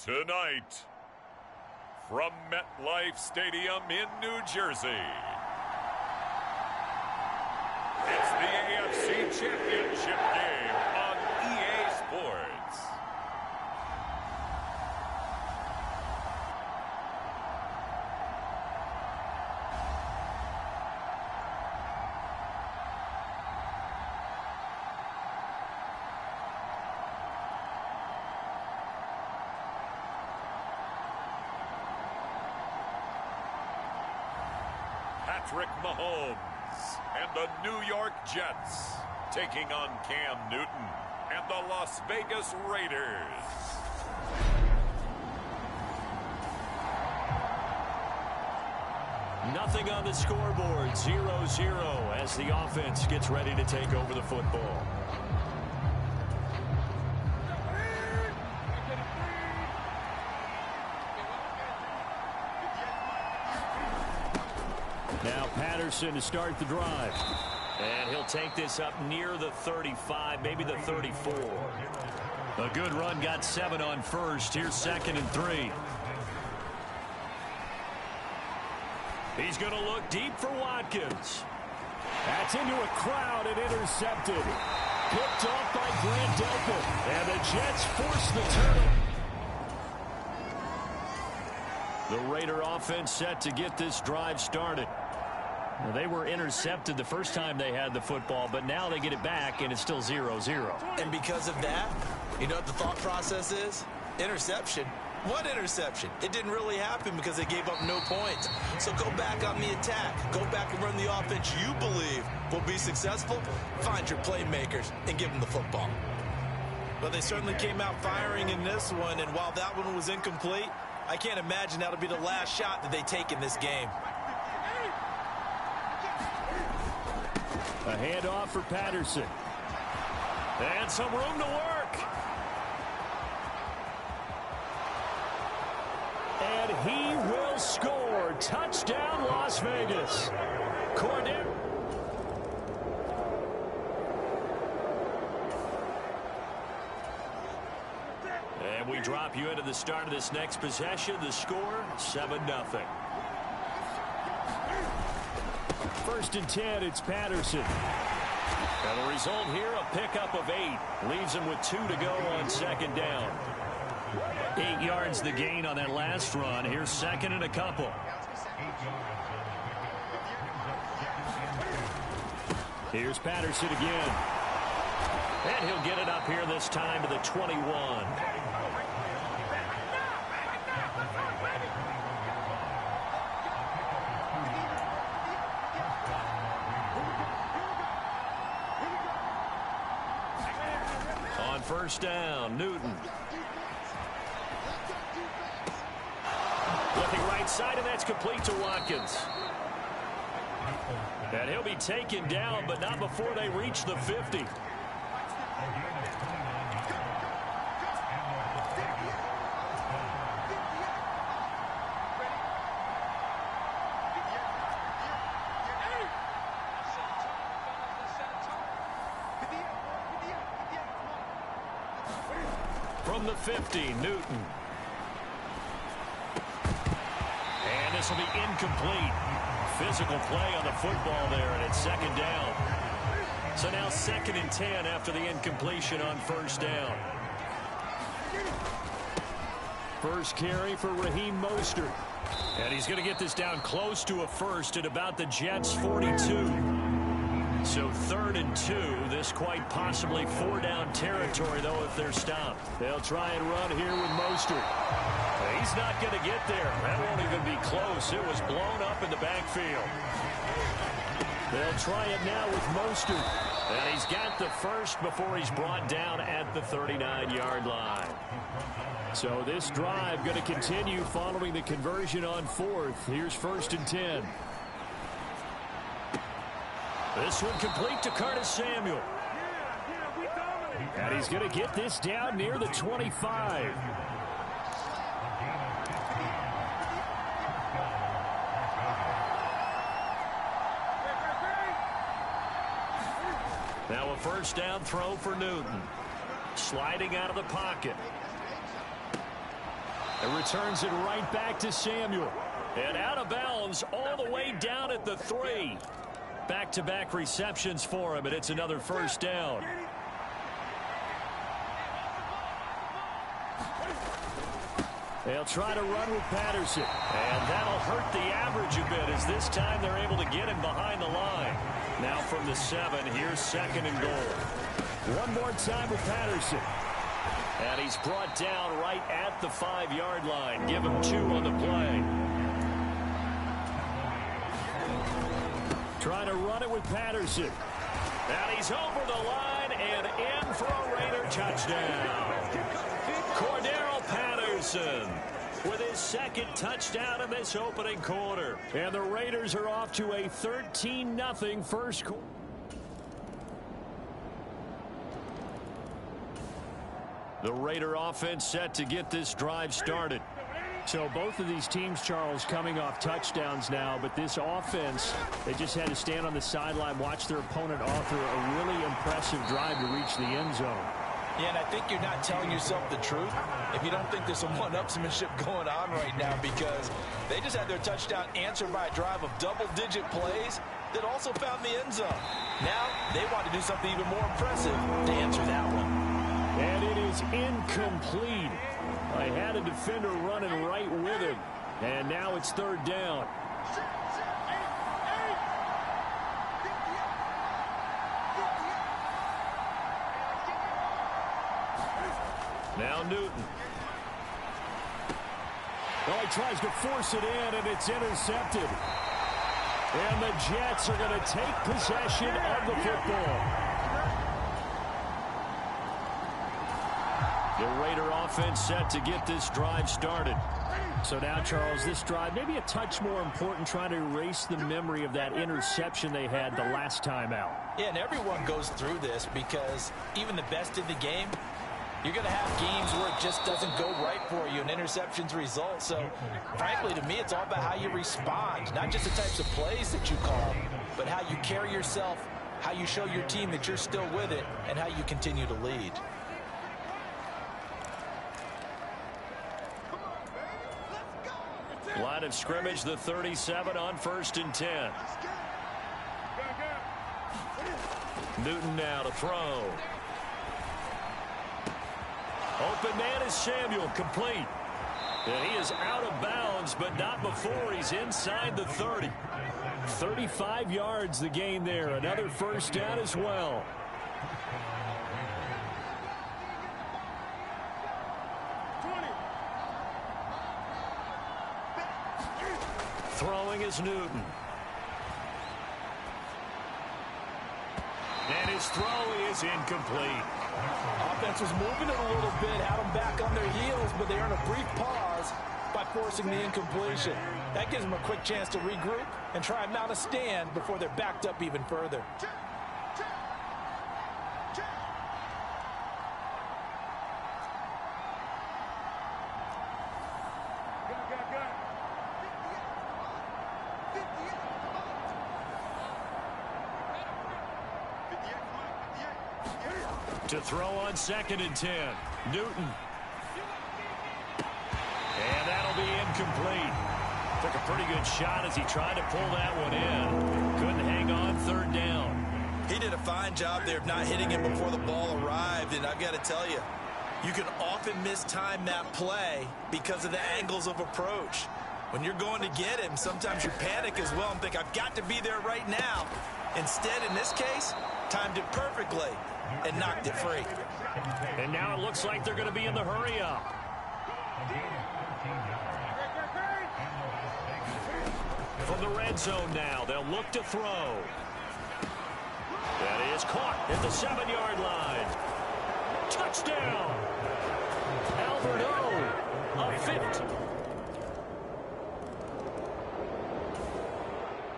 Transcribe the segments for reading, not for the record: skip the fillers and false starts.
Tonight, from MetLife Stadium in New Jersey, it's the AFC Championship game on EA Sports. Patrick Mahomes and the New York Jets taking on Cam Newton and the Las Vegas Raiders. Nothing on the scoreboard, 0-0 as the offense gets ready to take over the football. Now Patterson to start the drive. And he'll take this up near the 35, maybe the 34. A good run, got 7 on first. Here's 2nd and 3. He's going to look deep for Watkins. That's into a crowd and intercepted. Picked off by Grant Delpit. And the Jets force the turnover. The Raider offense set to get this drive started. Well, they were intercepted the first time they had the football, but now they get it back, and it's still 0-0. And because of that, you know what the thought process is? Interception. What interception? It didn't really happen because they gave up no points. So go back on the attack. Go back and run the offense you believe will be successful. Find your playmakers and give them the football. But they certainly came out firing in this one, and while that one was incomplete, I can't imagine that'll be the last shot that they take in this game. A handoff for Patterson. And some room to work. And he will score. Touchdown, Las Vegas. Cornet. And we drop you into the start of this next possession. The score, 7-0. 1st and 10, it's Patterson. And the result here, a pickup of 8. Leaves him with 2 to go on 2nd down. 8 yards the gain on that last run. Here's 2nd and a couple. Here's Patterson again. And he'll get it up here this time to the 21. On 1st down, Newton. Looking right side, and that's complete to Watkins. And he'll be taken down, but not before they reach the 50. From the 50, Newton. And this will be incomplete. Physical play on the football there, and it's 2nd down. So now 2nd and 10 after the incompletion on 1st down. First carry for Raheem Mostert. And he's going to get this down close to a first at about the Jets' 42. So 3rd and 2. This quite possibly 4-down territory, though, if they're stopped. They'll try and run here with Mostert. He's not going to get there. That won't even be close. It was blown up in the backfield. They'll try it now with Mostert. And he's got the first before he's brought down at the 39-yard line. So this drive going to continue following the conversion on 4th. Here's 1st and 10. This one complete to Curtis Samuel. And he's going to get this down near the 25. Now a 1st down throw for Newton. Sliding out of the pocket. It returns it right back to Samuel. And out of bounds all the way down at the 3. Back-to-back receptions for him, and it's another first down. They'll try to run with Patterson. And that'll hurt the average a bit as this time they're able to get him behind the line. Now from the 7, here's 2nd and goal. One more time with Patterson. And he's brought down right at the 5-yard line. Give him 2 on the play. Trying to run it with Patterson. And he's over the line and in for a Raider touchdown. Cordero Patterson with his 2nd touchdown in this opening quarter. And the Raiders are off to a 13-0 first quarter. The Raider offense set to get this drive started. So both of these teams, Charles, coming off touchdowns now, but this offense, they just had to stand on the sideline, watch their opponent author a really impressive drive to reach the end zone. Yeah, and I think you're not telling yourself the truth if you don't think there's some one-upsmanship going on right now, because they just had their touchdown answered by a drive of double-digit plays that also found the end zone. Now they want to do something even more impressive to answer that one. And it is incomplete. I had a defender running right with him, and now it's 3rd down. Now Newton. Well, he tries to force it in, and it's intercepted. And the Jets are going to take possession of the football. The Raider offense set to get this drive started. So now, Charles, this drive maybe a touch more important, trying to erase the memory of that interception they had the last time out. Yeah, and everyone goes through this because even the best in the game, you're going to have games where it just doesn't go right for you and interceptions result. So, frankly, to me, it's all about how you respond, not just the types of plays that you call, but how you carry yourself, how you show your team that you're still with it, and how you continue to lead. Line of scrimmage, the 37 on 1st and 10. Newton now to throw. Open man is Samuel, complete. And he is out of bounds, but not before he's inside the 30. 35 yards the gain there. Another first down as well. Throwing is Newton. And his throw is incomplete. Offense was moving it a little bit, had them back on their heels, but they earned a brief pause by forcing the incompletion. That gives them a quick chance to regroup and try and mount a stand before they're backed up even further. To throw on 2nd and 10. Newton. And that'll be incomplete. Took a pretty good shot as he tried to pull that one in. Couldn't hang on 3rd down. He did a fine job there of not hitting him before the ball arrived, and I've got to tell you, you can often mistime that play because of the angles of approach. When you're going to get him, sometimes you panic as well and think, I've got to be there right now. Instead, in this case, timed it perfectly and knocked it free. And now it looks like they're going to be in the hurry up. From the red zone now, they'll look to throw. That is caught at the 7-yard line. Touchdown! Albert O, a 50.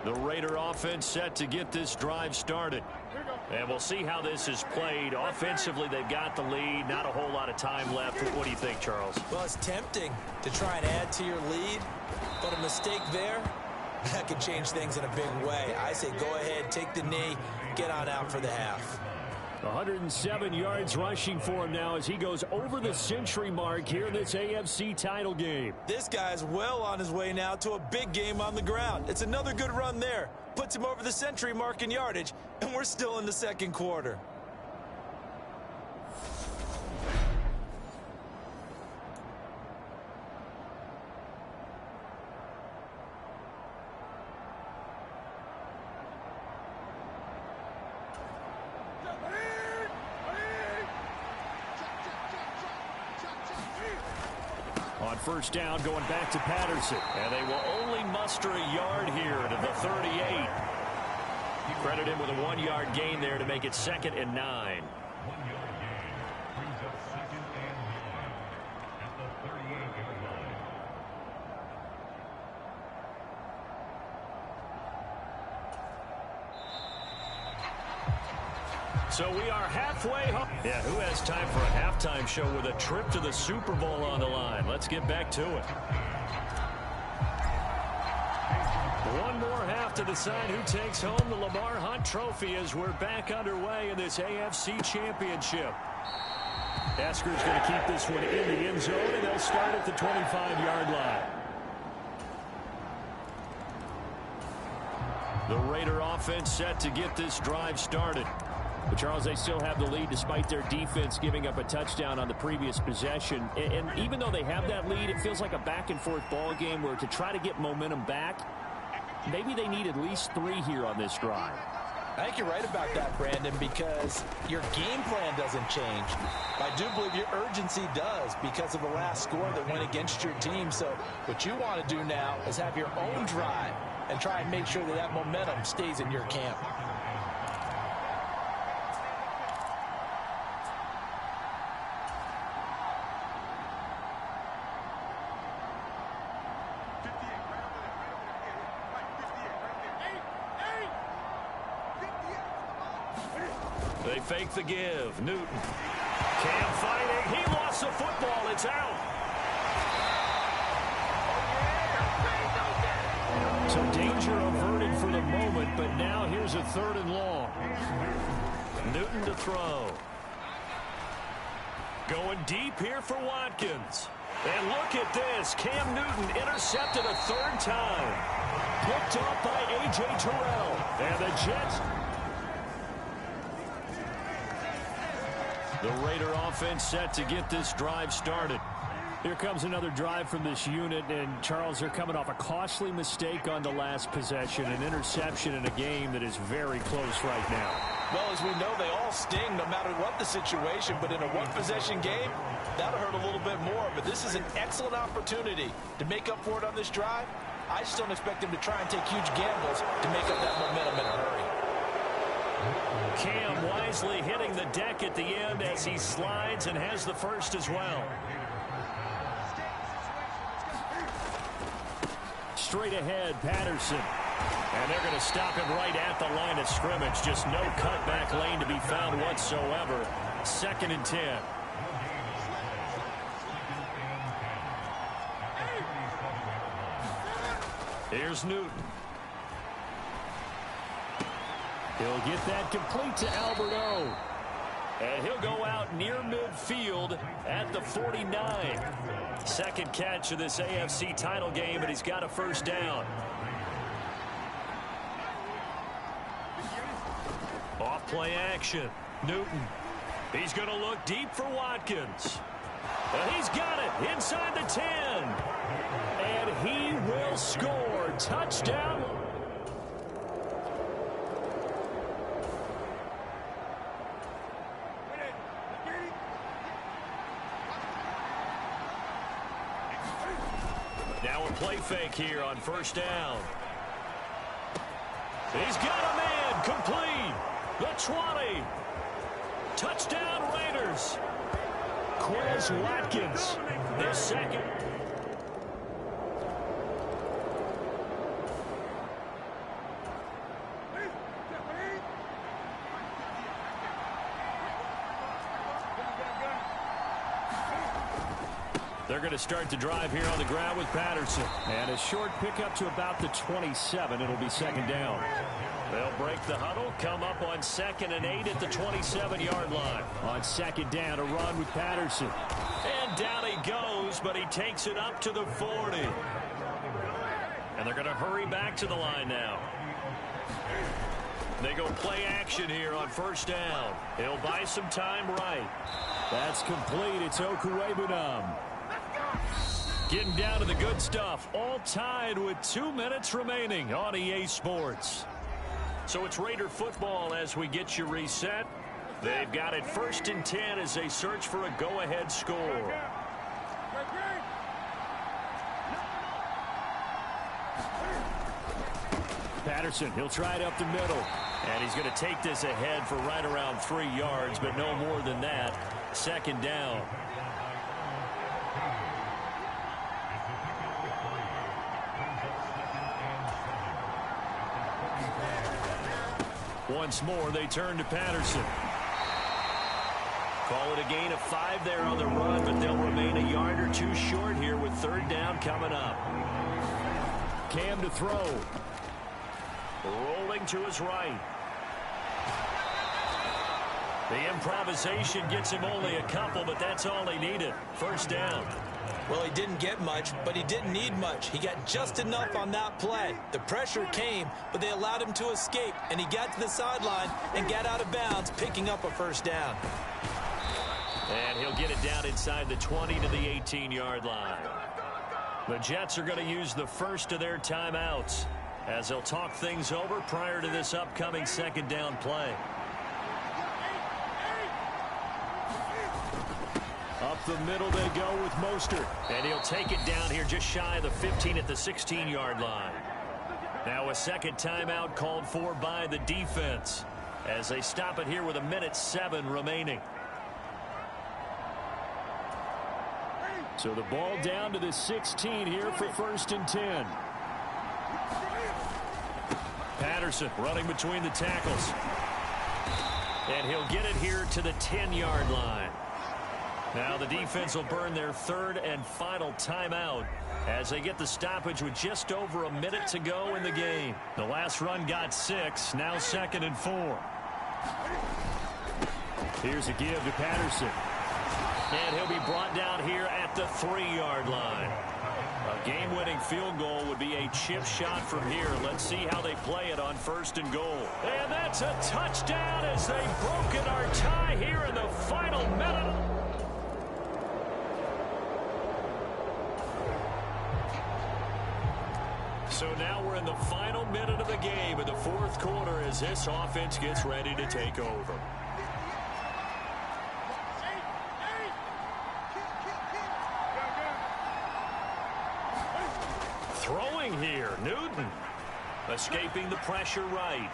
The Raider offense set to get this drive started. And we'll see how this is played. Offensively, they've got the lead. Not a whole lot of time left. What do you think, Charles? Well, it's tempting to try and add to your lead, but a mistake there, that could change things in a big way. I say go ahead, take the knee, get on out for the half. 107 yards rushing for him now as he goes over the century mark here in this AFC title game. This guy's well on his way now to a big game on the ground. It's another good run there. Puts him over the century mark in yardage, and we're still in the second quarter. On first down, going back to Patterson. And they will only muster a yard here to the 38. Credit him with a 1-yard gain there to make it 2nd and 9. So we are halfway home. Yeah, who has time for a halftime show with a trip to the Super Bowl on the line? Let's get back to it. One more half to decide who takes home the Lamar Hunt Trophy as we're back underway in this AFC Championship. Esker's going to keep this one in the end zone, and they'll start at the 25-yard line. The Raider offense set to get this drive started. But, Charles, they still have the lead despite their defense giving up a touchdown on the previous possession. And even though they have that lead, it feels like a back-and-forth ball game where to try to get momentum back, maybe they need at least 3 here on this drive. I think you're right about that, Brandon, because your game plan doesn't change. I do believe your urgency does because of the last score that went against your team. So what you want to do now is have your own drive and try and make sure that that momentum stays in your camp. They fake the give. Newton. Cam fighting. He lost the football. It's out. So danger averted for the moment, but now here's a 3rd and long. Newton to throw. Going deep here for Watkins. And look at this. Cam Newton intercepted a 3rd time. Picked up by A.J. Terrell. And the Jets... The Raider offense set to get this drive started. Here comes another drive from this unit, and Charles, they're coming off a costly mistake on the last possession, an interception in a game that is very close right now. Well, as we know, they all sting no matter what the situation, but in a one-possession game, that'll hurt a little bit more. But this is an excellent opportunity to make up for it on this drive. I just don't expect them to try and take huge gambles to make up that momentum in a hurry. Cam wisely hitting the deck at the end as he slides and has the first as well. Straight ahead, Patterson. And they're going to stop him right at the line of scrimmage. Just no cutback lane to be found whatsoever. 2nd and 10. Here's Newton. He'll get that complete to Albert O. And he'll go out near midfield at the 49. 2nd catch of this AFC title game, and he's got a first down. Off play action. Newton. He's going to look deep for Watkins. And he's got it inside the 10. And he will score. Touchdown. Now a play fake here on first down. He's got a man complete. The 20. Touchdown Raiders. Quez Watkins, their 2nd. They're going to start the drive here on the ground with Patterson. And a short pickup to about the 27. It'll be 2nd down. They'll break the huddle, come up on 2nd and 8 at the 27-yard line. On 2nd down, a run with Patterson. And down he goes, but he takes it up to the 40. And they're going to hurry back to the line now. They go play action here on 1st down. He'll buy some time right. That's complete. It's Okuwebunam. Getting down to the good stuff. All tied with 2 minutes remaining on EA Sports. So it's Raider football as we get you reset. They've got it 1st and 10 as they search for a go-ahead score. Patterson, he'll try it up the middle. And he's going to take this ahead for right around 3 yards, but no more than that. 2nd down. Once more, they turn to Patterson. Call it a gain of 5 there on the run, but they'll remain a yard or 2 short here with 3rd down coming up. Cam to throw. Rolling to his right. The improvisation gets him only a couple, but that's all he needed. 1st down. Well, he didn't get much, but he didn't need much. He got just enough on that play. The pressure came, but they allowed him to escape, and he got to the sideline and got out of bounds, picking up a 1st down. And he'll get it down inside the 20 to the 18-yard line. The Jets are going to use the first of their timeouts as they'll talk things over prior to this upcoming 2nd down play. Up the middle they go with Mostert. And he'll take it down here just shy of the 15 at the 16-yard line. Now a 2nd timeout called for by the defense as they stop it here with 1:07 remaining. So the ball down to the 16 here for 1st and 10. Patterson running between the tackles. And he'll get it here to the 10-yard line. Now the defense will burn their 3rd and final timeout as they get the stoppage with just over a minute to go in the game. The last run got 6, now 2nd and 4. Here's a give to Patterson. And he'll be brought down here at the 3-yard line. A game-winning field goal would be a chip shot from here. Let's see how they play it on 1st and goal. And that's a touchdown as they've broken our tie here in the final minute. So now we're in the final minute of the game in the 4th quarter as this offense gets ready to take over. Throwing here, Newton. Escaping the pressure right.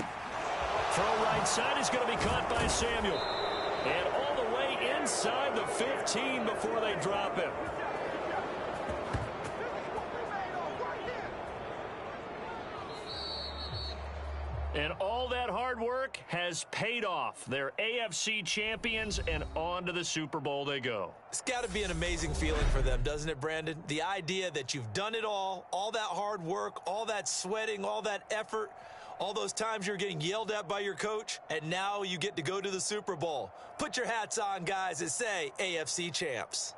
Throw right side is going to be caught by Samuel. And all the way inside the 15 before they drop him. And all that hard work has paid off. They're AFC champions, and on to the Super Bowl they go. It's got to be an amazing feeling for them, doesn't it, Brandon? The idea that you've done it all that hard work, all that sweating, all that effort, all those times you're getting yelled at by your coach, and now you get to go to the Super Bowl. Put your hats on, guys, and say AFC champs.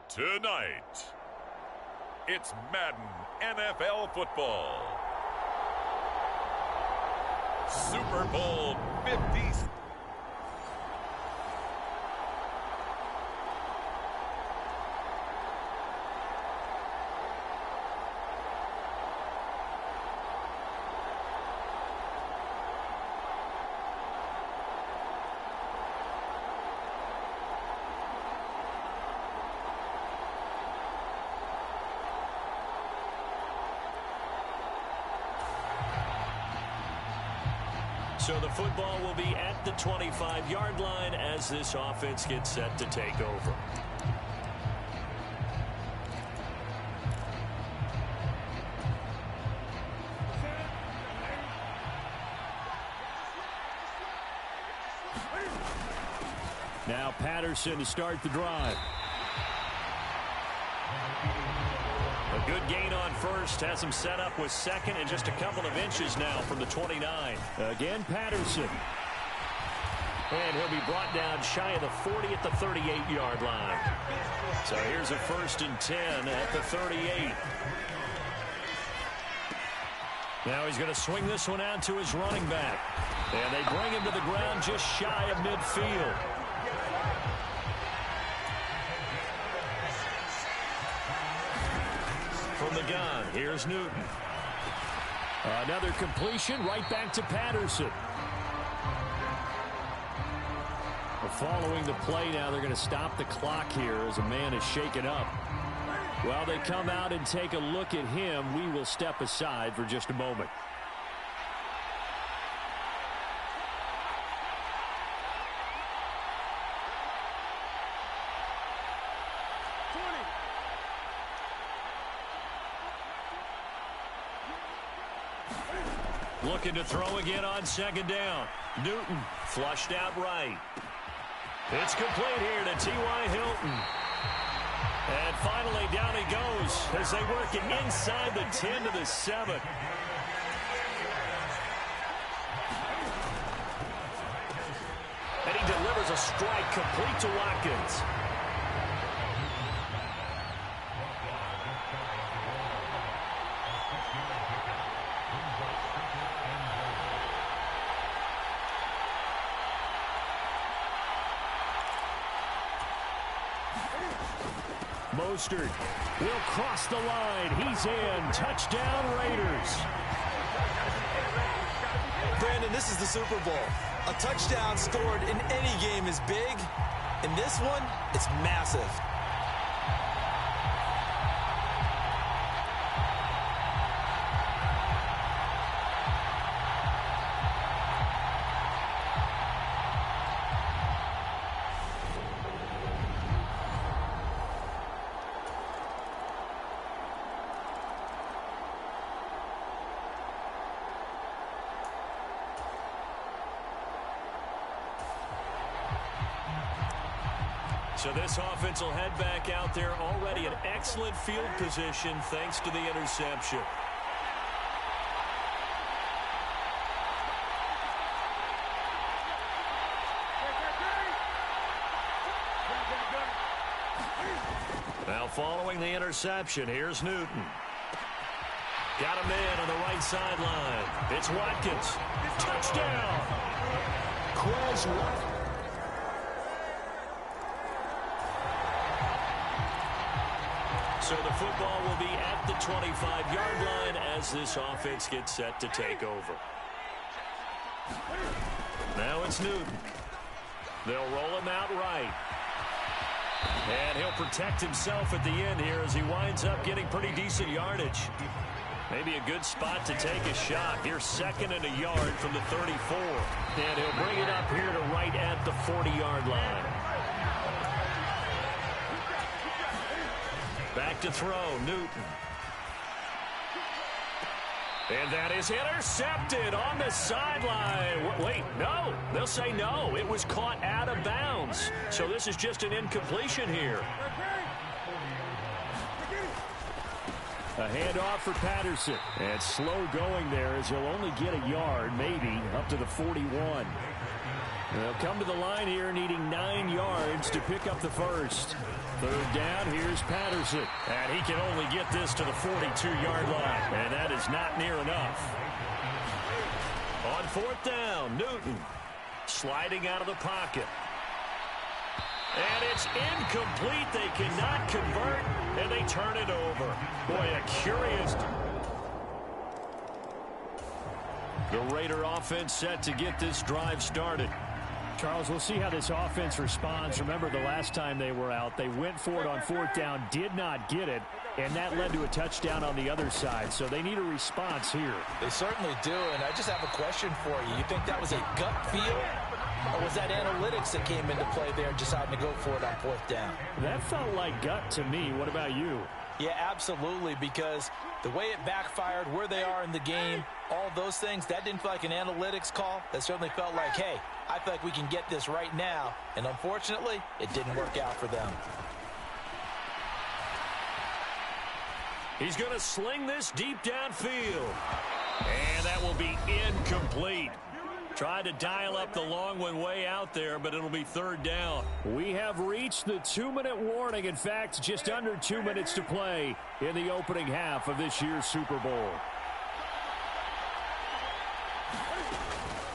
Tonight, it's Madden NFL football. Super Bowl 50. So the football will be at the 25-yard line as this offense gets set to take over. Now Patterson to start the drive. A good gain on first, has him set up with second and just a couple of inches now from the 29. Again, Patterson. And he'll be brought down shy of the 40 at the 38-yard line. So here's a 1st and 10 at the 38. Now he's going to swing this one out to his running back. And they bring him to the ground just shy of midfield. From the gun, here's Newton. Another completion right back to Patterson. Following the play now, they're going to stop the clock here as a man is shaken up. While they come out and take a look at him, we will step aside for just a moment. Looking to throw again on 2nd down. Newton flushed out right. It's complete here to T.Y. Hilton. And finally down he goes as they work it inside the 10 to the 7. And he delivers a strike complete to Watkins. Mostert will cross the line. He's in. Touchdown, Raiders. Brandon, this is the Super Bowl. A touchdown scored in any game is big. In this one, it's massive. So this offense will head back out there, already in excellent field position thanks to the interception. Now following the interception, here's Newton. Got him in on the right sideline. It's Watkins. Touchdown! Quez Watkins. So the football will be at the 25-yard line as this offense gets set to take over. Now it's Newton. They'll roll him out right. And he'll protect himself at the end here as he winds up getting pretty decent yardage. Maybe a good spot to take a shot. Here's 2nd and a yard from the 34. And he'll bring it up here to right at the 40-yard line. Back to throw, Newton. And that is intercepted on the sideline. Wait, no. They'll say no. It was caught out of bounds. So this is just an incompletion here. A handoff for Patterson. And slow going there as he'll only get a yard, maybe, up to the 41. They'll come to the line here needing 9 yards to pick up the first. Third down, here's Patterson. And he can only get this to the 42-yard line. And that is not near enough. On fourth down, Newton sliding out of the pocket. And it's incomplete. They cannot convert, and they turn it over. Boy, a curious... The Raider offense set to get this drive started. Charles, we'll see how this offense responds. Remember, the last time they were out, they went for it on fourth down, did not get it, and that led to a touchdown on the other side. So they need a response here. They certainly do, and I just have a question for you. You think that was a gut feel, or was that analytics that came into play there and decided to go for it on fourth down? That felt like gut to me. What about you? Yeah, absolutely, because the way it backfired, where they are in the game, all those things, that didn't feel like an analytics call. That certainly felt like, hey, I feel like we can get this right now. And unfortunately, it didn't work out for them. He's going to sling this deep downfield. And that will be incomplete. Tried to dial up the long one way out there, but it'll be third down. We have reached the 2-minute warning. In fact, just under 2 minutes to play in the opening half of this year's Super Bowl.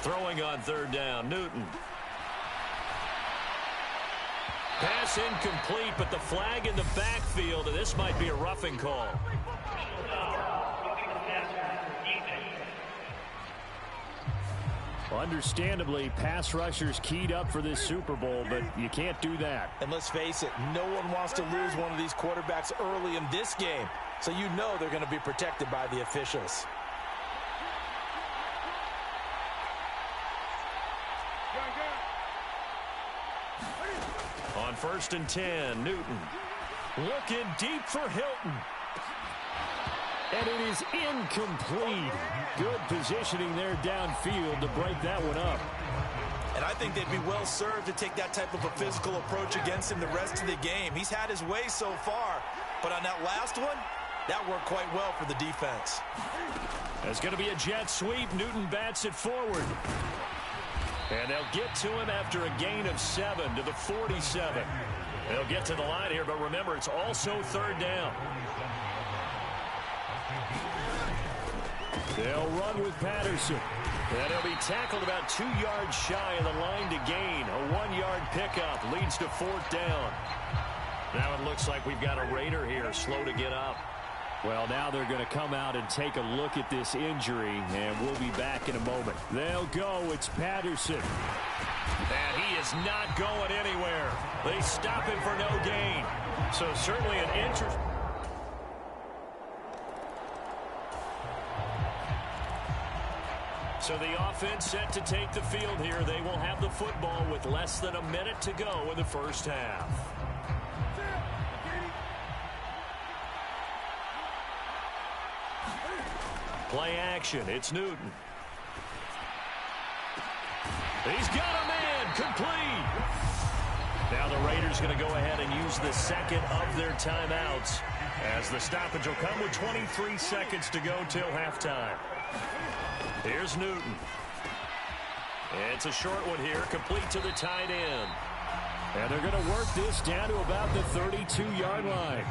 Throwing on third down, Newton. Pass incomplete, but the flag in the backfield, and this might be a roughing call. Understandably, pass rushers keyed up for this Super Bowl, but you can't do that. And let's face it, no one wants to lose one of these quarterbacks early in this game. So you know they're going to be protected by the officials. On 1st and 10, Newton looking deep for Hilton. And it is incomplete. Good positioning there downfield to break that one up. And I think they'd be well served to take that type of a physical approach against him the rest of the game. He's had his way so far, but on that last one, that worked quite well for the defense. There's going to be a jet sweep. Newton bats it forward. And they'll get to him after a gain of 7 to the 47. They'll get to the line here, but remember, it's also third down. They'll run with Patterson. And he'll be tackled about 2 yards shy of the line to gain. A 1-yard pickup leads to fourth down. Now it looks like we've got a Raider here, slow to get up. Well, now they're going to come out and take a look at this injury, and we'll be back in a moment. They'll go. It's Patterson. And he is not going anywhere. They stop him for no gain. So certainly an interest. So the offense set to take the field here. They will have the football with less than a minute to go in the first half. Play action. It's Newton. He's got a man. Complete. Now the Raiders going to go ahead and use the second of their timeouts as the stoppage will come with 23 seconds to go till halftime. Here's Newton. It's a short one here, complete to the tight end. And they're going to work this down to about the 32-yard line.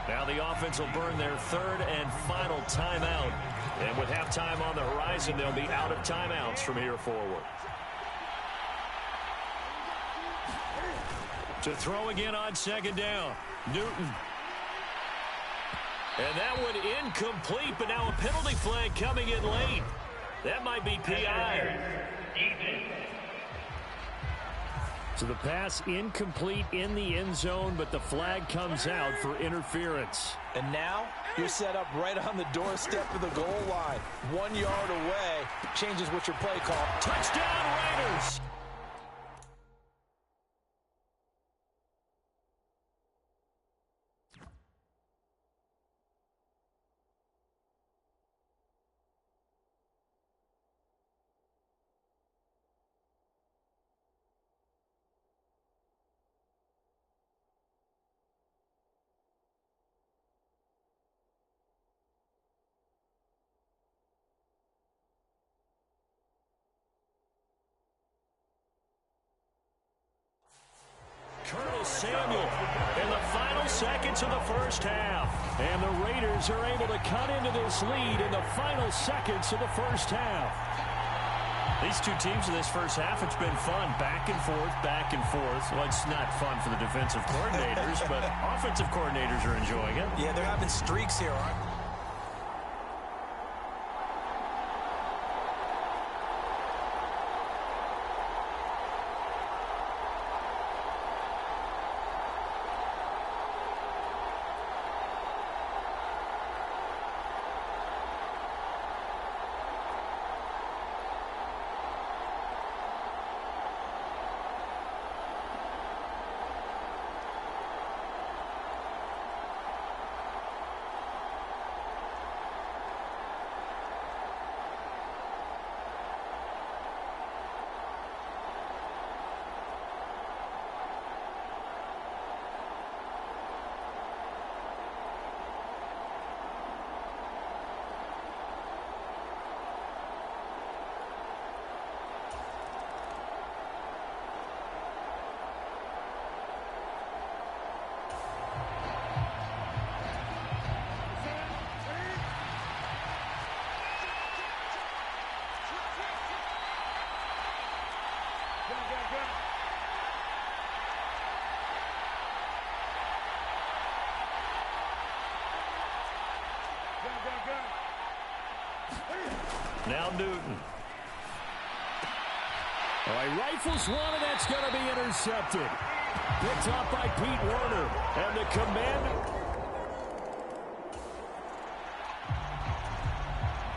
Now the offense will burn their third and final timeout. And with halftime on the horizon, they'll be out of timeouts from here forward. To throw again on second down, Newton. And that one incomplete, but now a penalty flag coming in late. That might be PI. So the pass incomplete in the end zone, but the flag comes out for interference. And now you're set up right on the doorstep of the goal line. 1 yard away. Changes what your play call. Touchdown Raiders! Curtis Samuel in the final seconds of the first half. And the Raiders are able to cut into this lead in the final seconds of the first half. These two teams in this first half, it's been fun. Back and forth, back and forth. Well, it's not fun for the defensive coordinators, but offensive coordinators are enjoying it. Yeah, they're having streaks here, aren't they? Now Newton. All right, rifles one, and that's going to be intercepted. Picked up by Pete Werner. And the Commander.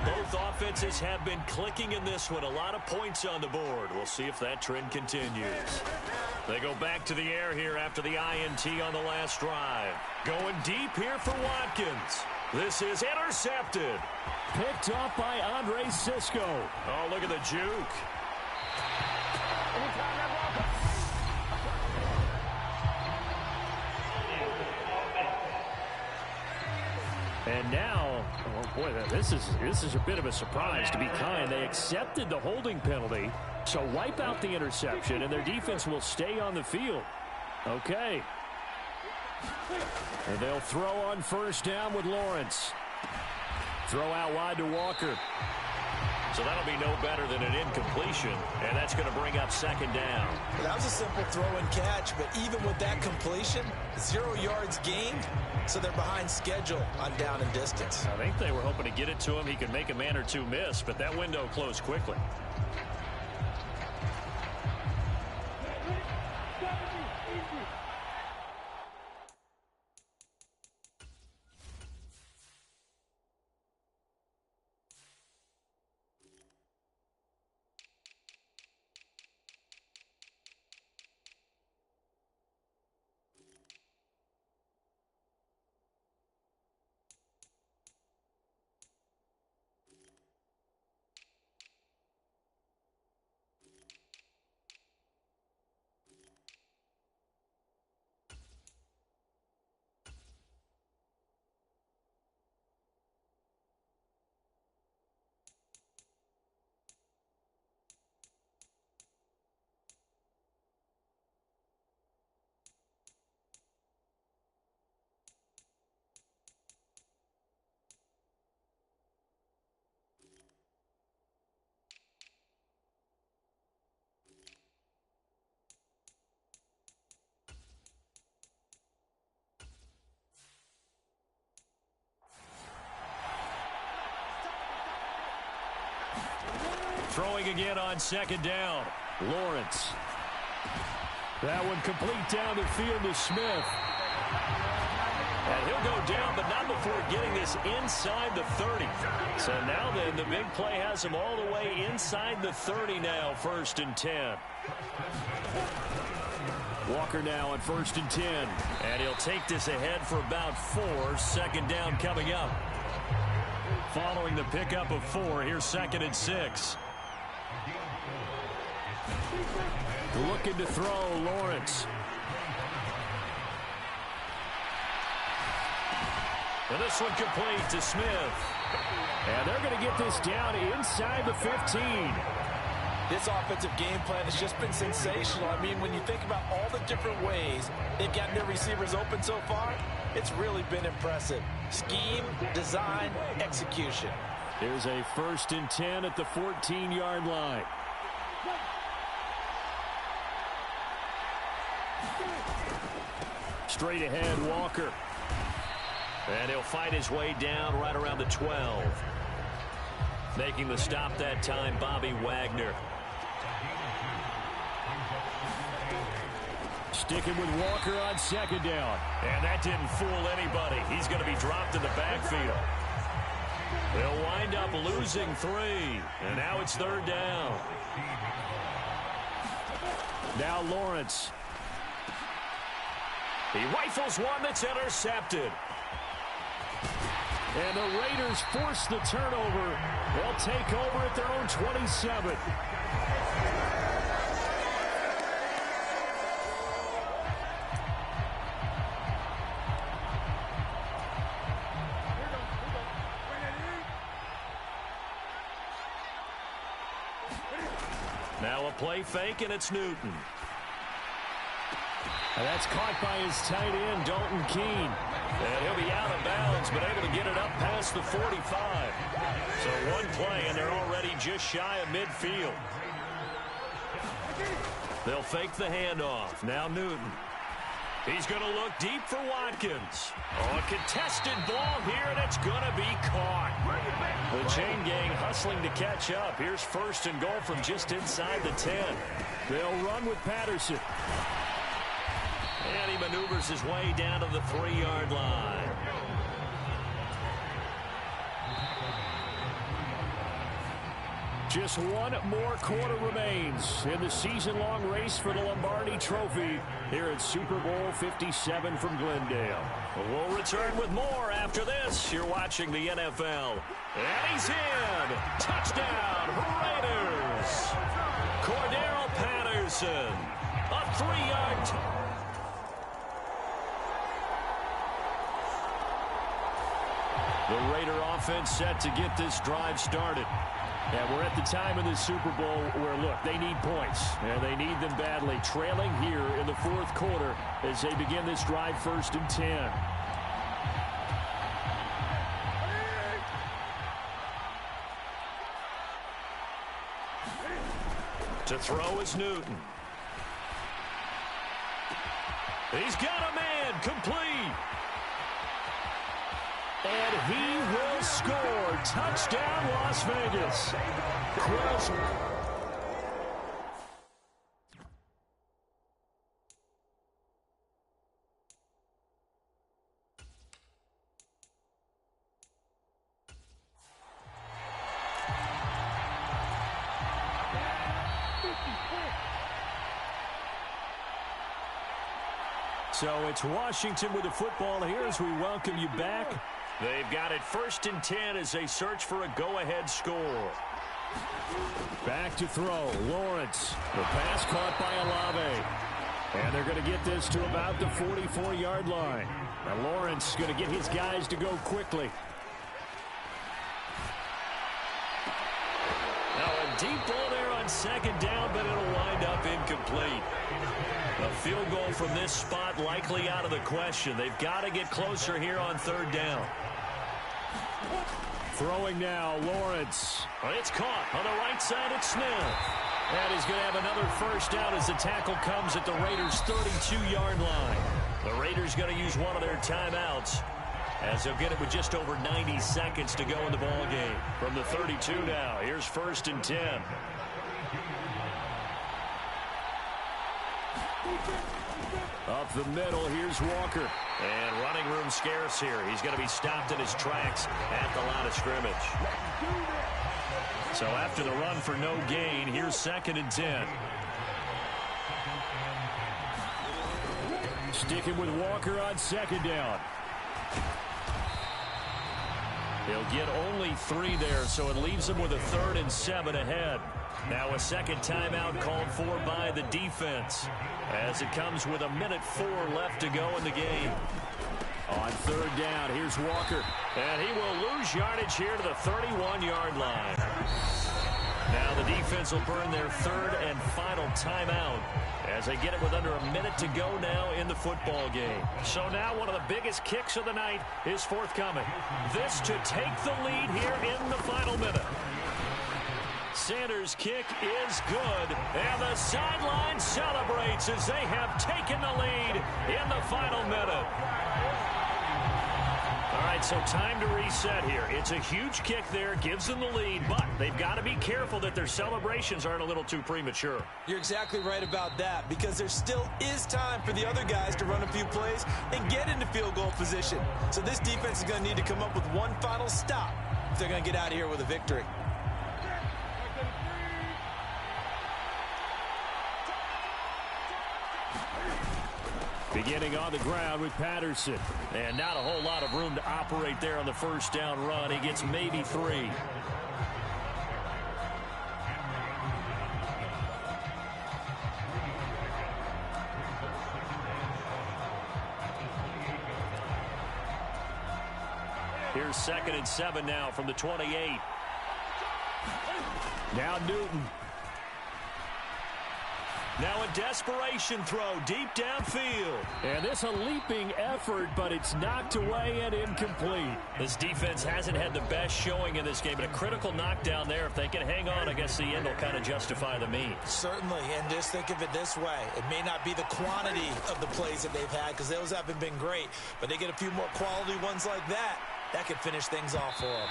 Both offenses have been clicking in this one. A lot of points on the board. We'll see if that trend continues. They go back to the air here after the INT on the last drive. Going deep here for Watkins. This is intercepted. Picked up by Andre Cisco. Oh, look at the juke. And now, oh boy, this is a bit of a surprise, to be kind. They accepted the holding penalty, so wipe out the interception, and their defense will stay on the field. Okay. And they'll throw on first down with Lawrence. Throw out wide to Walker. So that'll be no better than an incompletion, and that's going to bring up second down. Well, that was a simple throw and catch, but even with that completion, 0 yards gained, so they're behind schedule on down and distance. I think they were hoping to get it to him. He could make a man or two miss, but that window closed quickly. Throwing again on second down. Lawrence. That one complete down the field to Smith. And he'll go down, but not before getting this inside the 30. So now then, the big play has him all the way inside the 30 now, 1st and 10. Walker now on 1st and 10. And he'll take this ahead for about 4. Second down coming up. Following the pickup of 4, here's 2nd and 6. Looking to throw, Lawrence. And this one complete to Smith. And they're going to get this down inside the 15. This offensive game plan has just been sensational. I mean, when you think about all the different ways they've gotten their receivers open so far, it's really been impressive. Scheme, design, execution. Here's a 1st and 10 at the 14-yard line. Straight ahead, Walker. And he'll fight his way down right around the 12. Making the stop that time, Bobby Wagner. Sticking with Walker on 2nd down. And that didn't fool anybody. He's going to be dropped in the backfield. They'll wind up losing 3. And now it's 3rd down. Now Lawrence. He rifles one that's intercepted. And the Raiders force the turnover. They'll take over at their own 27. Now a play fake, and it's Newton. And that's caught by his tight end, Dalton Keene. And he'll be out of bounds, but able to get it up past the 45. So one play, and they're already just shy of midfield. They'll fake the handoff. Now Newton. He's going to look deep for Watkins. Oh, a contested ball here, and it's going to be caught. The chain gang hustling to catch up. Here's 1st and goal from just inside the 10. They'll run with Patterson. And he maneuvers his way down to the 3-yard line. Just one more quarter remains in the season-long race for the Lombardi Trophy here at Super Bowl 57 from Glendale. We'll return with more after this. You're watching the NFL. And he's in. Touchdown, Raiders. Cordero Patterson. A 3-yard The Raider offense set to get this drive started. And we're at the time in the Super Bowl where, look, they need points. And they need them badly. Trailing here in the 4th quarter as they begin this drive 1st and 10. To throw is Newton. He's got a man, complete. And he will score. Touchdown, Las Vegas. So it's Washington with the football here as we welcome you back. They've got it 1st and 10 as they search for a go-ahead score. Back to throw. Lawrence. The pass caught by Olave. And they're going to get this to about the 44-yard line. Now Lawrence going to get his guys to go quickly. Now a deep ball there on 2nd down, but it'll wind up incomplete. A field goal from this spot likely out of the question. They've got to get closer here on 3rd down. Throwing now, Lawrence. It's caught on the right side at Smith. And he's going to have another 1st down as the tackle comes at the Raiders' 32-yard line. The Raiders going to use one of their timeouts as they'll get it with just over 90 seconds to go in the ball game. From the 32 now, here's 1st and 10. Up the middle, here's Walker. And running room scarce here. He's going to be stopped in his tracks at the line of scrimmage. So after the run for no gain, here's 2nd and 10. Sticking with Walker on 2nd down. He'll get only 3 there, so it leaves him with a 3rd and 7 ahead. Now a 2nd timeout called for by the defense as it comes with 1:04 left to go in the game. On 3rd down, here's Walker. And he will lose yardage here to the 31-yard line. Now the defense will burn their third and final timeout as they get it with under a minute to go now in the football game. So now one of the biggest kicks of the night is forthcoming. This to take the lead here in the final minute. Sanders' kick is good, and the sideline celebrates as they have taken the lead in the final minute. All right, so time to reset here. It's a huge kick there, gives them the lead, but they've got to be careful that their celebrations aren't a little too premature. You're exactly right about that, because there still is time for the other guys to run a few plays and get into field goal position. So this defense is going to need to come up with one final stop if they're going to get out of here with a victory. Beginning on the ground with Patterson. And not a whole lot of room to operate there on the first down run. He gets maybe 3. Here's 2nd and 7 now from the 28. Now Newton. Now a desperation throw deep downfield. And this a leaping effort, but it's knocked away and incomplete. This defense hasn't had the best showing in this game, but a critical knockdown there. If they can hang on, I guess the end will kind of justify the means. Certainly, and just think of it this way. It may not be the quantity of the plays that they've had, because those haven't been great, but they get a few more quality ones like that. That could finish things off for them.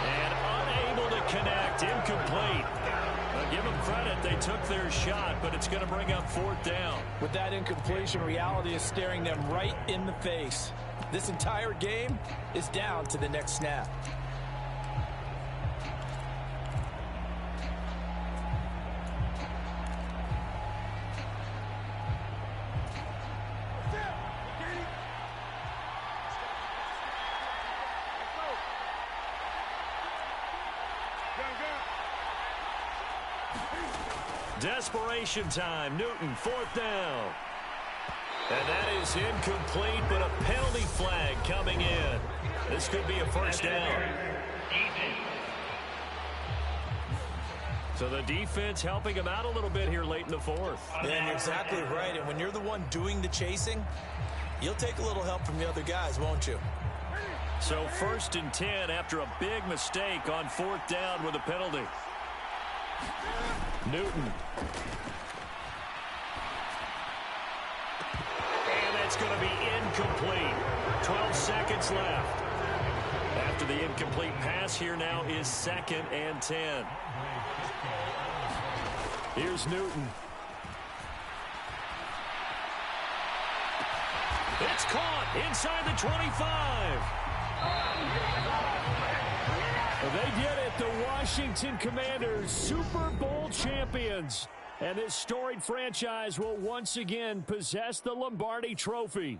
And unable to connect, incomplete. Give them credit, they took their shot, but it's going to bring up 4th down. With that incompletion, reality is staring them right in the face. This entire game is down to the next snap. Desperation time. Newton, 4th down. And that is incomplete, but a penalty flag coming in. This could be a 1st down. So the defense helping him out a little bit here late in the 4th. Yeah, and you're exactly right. And when you're the one doing the chasing, you'll take a little help from the other guys, won't you? So 1st and 10 after a big mistake on 4th down with a penalty. Newton. And that's going to be incomplete. 12 seconds left. After the incomplete pass, here now is 2nd and 10. Here's Newton. It's caught inside the 25. They did it, the Washington Commanders, Super Bowl champions. And this storied franchise will once again possess the Lombardi Trophy.